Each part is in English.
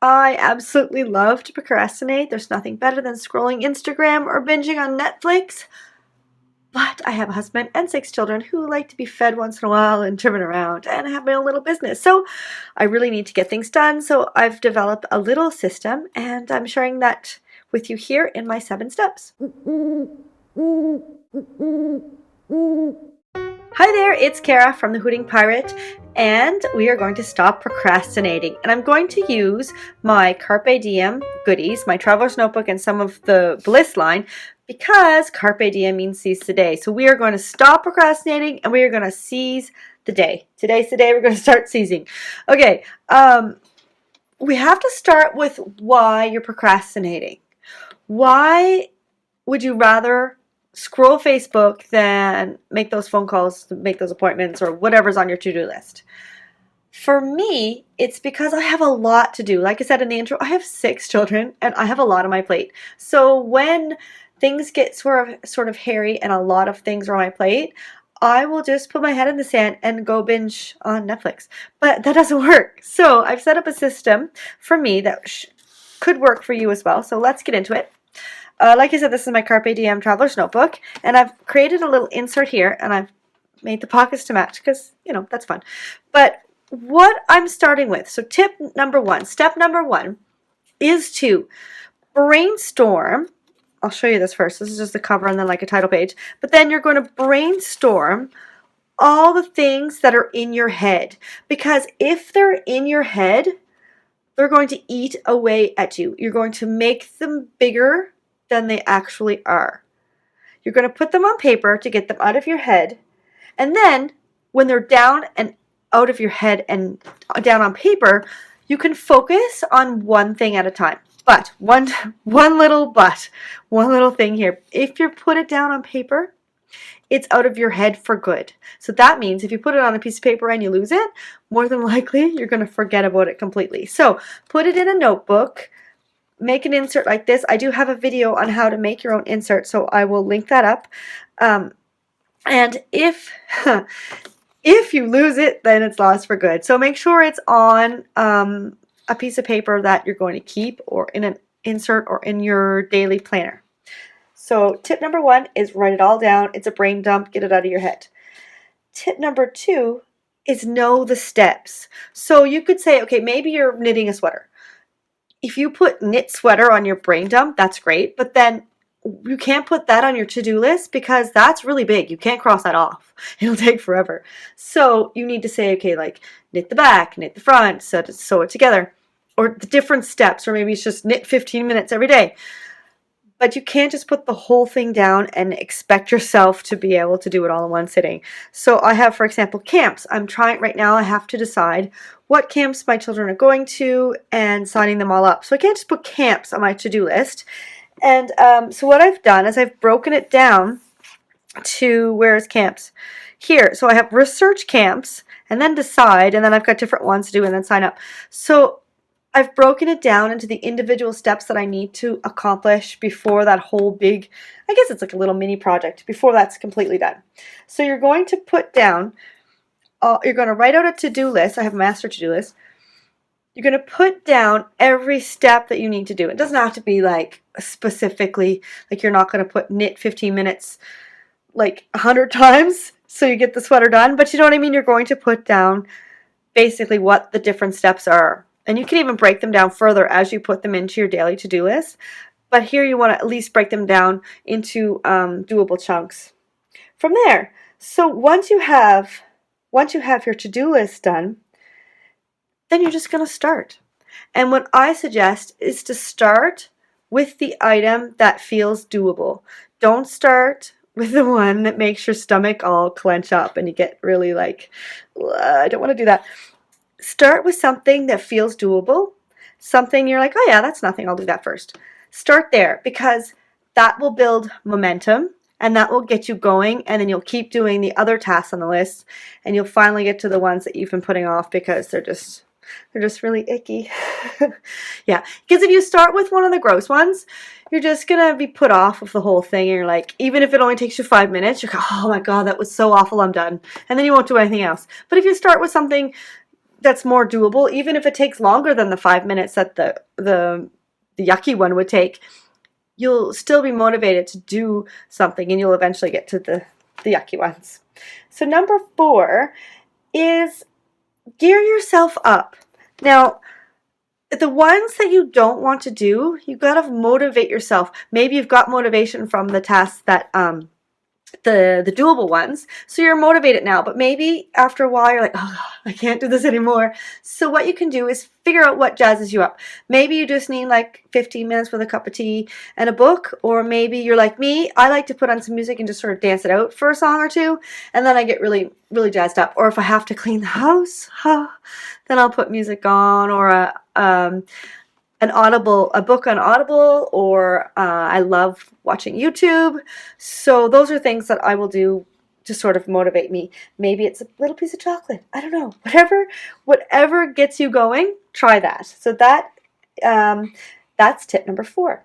I absolutely love to procrastinate. There's nothing better than scrolling Instagram or binging on Netflix. But I have a husband and 6 children who like to be fed once in a while and driven around, and I have my own little business. So I really need to get things done. So I've developed a little system, and I'm sharing that with you here in my 7 steps. Hi there, it's Kara from the Hooting Pirate, and we are going to stop procrastinating. And I'm going to use my Carpe Diem goodies, my Traveler's Notebook, and some of the Bliss line, because Carpe Diem means seize the day. So we are going to stop procrastinating, and we are going to seize the day. Today's the day we're going to start seizing. Okay, we have to start with why you're procrastinating. Why would you rather scroll Facebook than make those phone calls, make those appointments, or whatever's on your to-do list? For me, it's because I have a lot to do. Like I said in the intro, I have 6 children and I have a lot on my plate. So when things get sort of hairy and a lot of things are on my plate, I will just put my head in the sand and go binge on Netflix. But that doesn't work. So I've set up a system for me that could work for you as well. So let's get into it. Like I said, this is my Carpe Diem Traveler's Notebook, and I've created a little insert here, and I've made the pockets to match because, that's fun. But what I'm starting with, so step number 1 is to brainstorm. I'll show you this first. This is just the cover and then like a title page. But then you're going to brainstorm all the things that are in your head, because if they're in your head, they're going to eat away at you. You're going to make them bigger than they actually are. You're going to put them on paper to get them out of your head, and then when they're down and out of your head and down on paper, you can focus on one thing at a time. But one little thing here. If you put it down on paper, it's out of your head for good. So that means if you put it on a piece of paper and you lose it, more than likely you're going to forget about it completely. So put it in a notebook. Make an insert like this. I do have a video on how to make your own insert, so I will link that up. And if you lose it, then it's lost for good. So make sure it's on a piece of paper that you're going to keep, or in an insert, or in your daily planner. So tip number 1 is write it all down. It's a brain dump. Get it out of your head. Tip number 2 is know the steps. So you could say, okay, maybe you're knitting a sweater. If you put knit sweater on your brain dump, that's great, but then you can't put that on your to-do list because that's really big. You can't cross that off. It'll take forever. So you need to say, okay, like knit the back, knit the front, sew it together, or the different steps, or maybe it's just knit 15 minutes every day. But you can't just put the whole thing down and expect yourself to be able to do it all in one sitting. So I have, for example, camps. I'm trying right now, I have to decide what camps my children are going to and signing them all up. So I can't just put camps on my to-do list. And so what I've done is I've broken it down to where's camps here. So I have research camps and then decide, and then I've got different ones to do and then sign up. So I've broken it down into the individual steps that I need to accomplish before that whole big, I guess it's like a little mini project, before that's completely done. So you're going to put down, you're going to write out a to-do list. I have a master to-do list. You're going to put down every step that you need to do. It doesn't have to be like specifically, like you're not going to put knit 15 minutes like 100 times so you get the sweater done. But you know what I mean? You're going to put down basically what the different steps are. And you can even break them down further as you put them into your daily to-do list. But here you want to at least break them down into doable chunks. From there, so once you have your to-do list done, then you're just going to start. And what I suggest is to start with the item that feels doable. Don't start with the one that makes your stomach all clench up and you get really like, I don't want to do that. Start with something that feels doable, something you're like, oh yeah, that's nothing, I'll do that first. Start there, because that will build momentum and that will get you going, and then you'll keep doing the other tasks on the list and you'll finally get to the ones that you've been putting off because they're just really icky. Yeah, because if you start with one of the gross ones, you're just gonna be put off of the whole thing, and you're like, even if it only takes you 5 minutes, you're like, oh my god, that was so awful, I'm done, and then you won't do anything else. But if you start with something that's more doable, even if it takes longer than the 5 minutes that the yucky one would take, you'll still be motivated to do something, and you'll eventually get to the yucky ones. So number 4 is gear yourself up. Now, the ones that you don't want to do, you gotta motivate yourself. Maybe you've got motivation from the tasks that the doable ones, so you're motivated now, but maybe after a while you're like, oh, I can't do this anymore. So what you can do is figure out what jazzes you up. Maybe you just need like 15 minutes with a cup of tea and a book, or maybe you're like me, I like to put on some music and just sort of dance it out for a song or two, and then I get really, really jazzed up. Or if I have to clean the house, then I'll put music on, or a book on Audible, or I love watching YouTube. So those are things that I will do to sort of motivate me. Maybe it's a little piece of chocolate. I don't know. Whatever gets you going, try that. So that's tip number 4.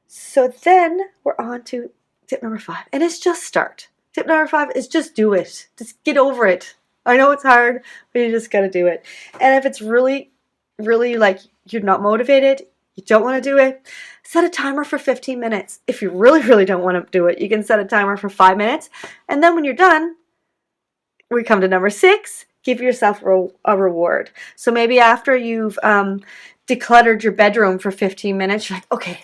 So then we're on to tip number 5, and it's just start. Tip number 5 is just do it. Just get over it. I know it's hard, but you just got to do it. And if it's really, really like you're not motivated, you don't want to do it, set a timer for 15 minutes. If you really, really don't want to do it, you can set a timer for 5 minutes. And then when you're done, we come to number 6, give yourself a reward. So maybe after you've decluttered your bedroom for 15 minutes, you're like, okay,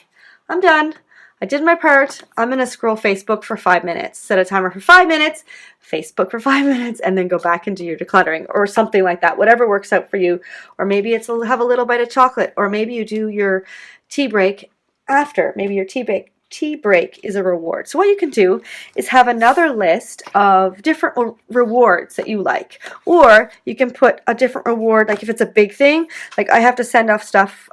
I'm done. I did my part. I'm going to scroll Facebook for 5 minutes. Set a timer for 5 minutes, Facebook for 5 minutes, and then go back and do your decluttering or something like that. Whatever works out for you. Or maybe it's have a little bite of chocolate. Or maybe you do your tea break after. Maybe your tea break is a reward. So what you can do is have another list of different rewards that you like. Or you can put a different reward, like if it's a big thing, like I have to send off stuff,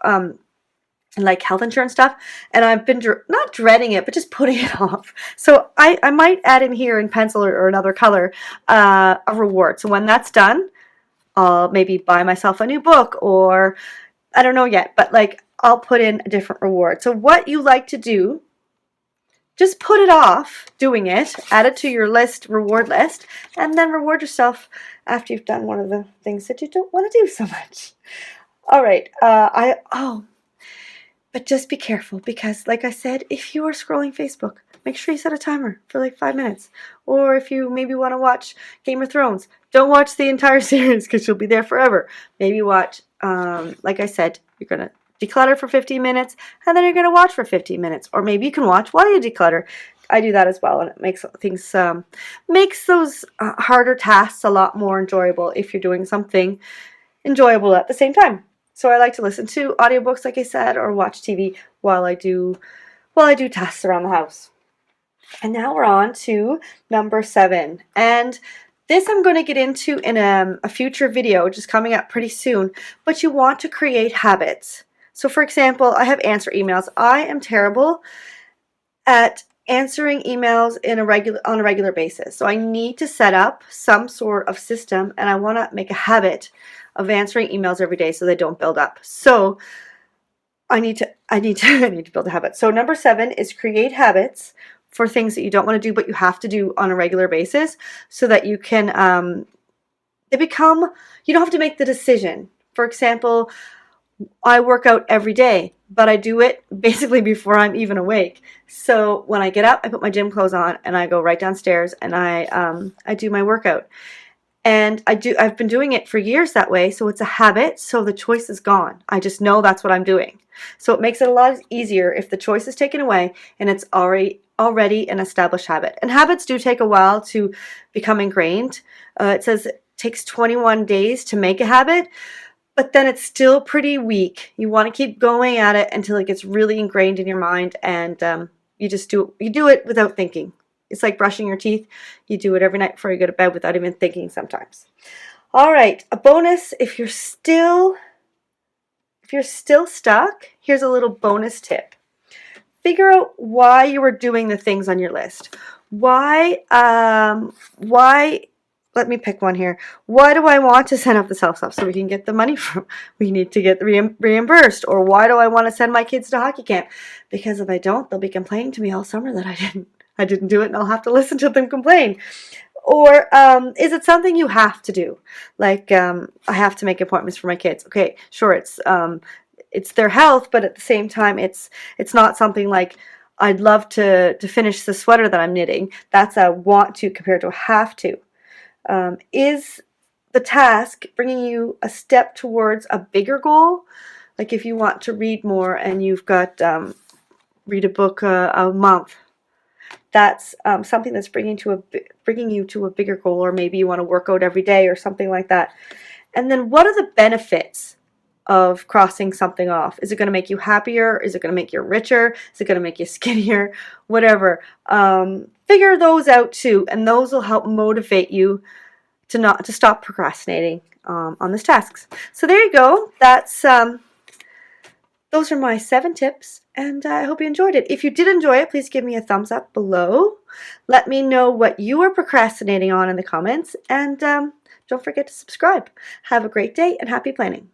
like health insurance stuff, and I've been not dreading it, but just putting it off. So I might add in here in pencil or another color a reward. So when that's done, I'll maybe buy myself a new book, or I don't know yet, but like I'll put in a different reward. So what you like to do, just put it off doing it, add it to your reward list, and then reward yourself after you've done one of the things that you don't want to do so much. All right, but just be careful, because like I said, if you are scrolling Facebook, make sure you set a timer for like 5 minutes. Or if you maybe want to watch Game of Thrones, don't watch the entire series because you'll be there forever. Maybe watch, like I said, you're going to declutter for 15 minutes and then you're going to watch for 15 minutes. Or maybe you can watch while you declutter. I do that as well, and it makes things, makes those harder tasks a lot more enjoyable if you're doing something enjoyable at the same time. So I like to listen to audiobooks, like I said, or watch TV while I do tasks around the house. And now we're on to number 7. And this I'm going to get into in a future video, which is coming up pretty soon. But you want to create habits. So for example, I have answer emails. I am terrible at answering emails on a regular basis. So I need to set up some sort of system, and I want to make a habit of answering emails every day so they don't build up. So I need to build a habit. So number 7 is create habits for things that you don't want to do but you have to do on a regular basis, so that you can you don't have to make the decision. For example, I work out every day, but I do it basically before I'm even awake. So when I get up, I put my gym clothes on and I go right downstairs and I do my workout. And I've been doing it for years that way, so it's a habit, so the choice is gone. I just know that's what I'm doing. So it makes it a lot easier if the choice is taken away and it's already an established habit. And habits do take a while to become ingrained. It says it takes 21 days to make a habit, but then it's still pretty weak. You want to keep going at it until it gets really ingrained in your mind, and you do it without thinking. It's like brushing your teeth. You do it every night before you go to bed without even thinking sometimes. All right, a bonus, if you're still stuck, here's a little bonus tip. Figure out why you were doing the things on your list. Why, let me pick one here. Why do I want to send up the self stuff so we can get the money we need to get reimbursed? Or why do I want to send my kids to hockey camp? Because if I don't, they'll be complaining to me all summer that I didn't do it, and I'll have to listen to them complain. Or is it something you have to do? Like I have to make appointments for my kids. Okay, sure, it's their health, but at the same time, it's not something like I'd love to finish the sweater that I'm knitting. That's a want to compared to a have to. Is the task bringing you a step towards a bigger goal? Like if you want to read more and you've got read a book a month, that's something that's bringing you to a bigger goal, or maybe you want to work out every day or something like that. And then what are the benefits of crossing something off? Is it going to make you happier? Is it going to make you richer? Is it going to make you skinnier? Whatever. Figure those out too, and those will help motivate you to stop procrastinating on these tasks. So there you go. Those are my 7 tips, and I hope you enjoyed it. If you did enjoy it, please give me a thumbs up below. Let me know what you are procrastinating on in the comments, and don't forget to subscribe. Have a great day and happy planning.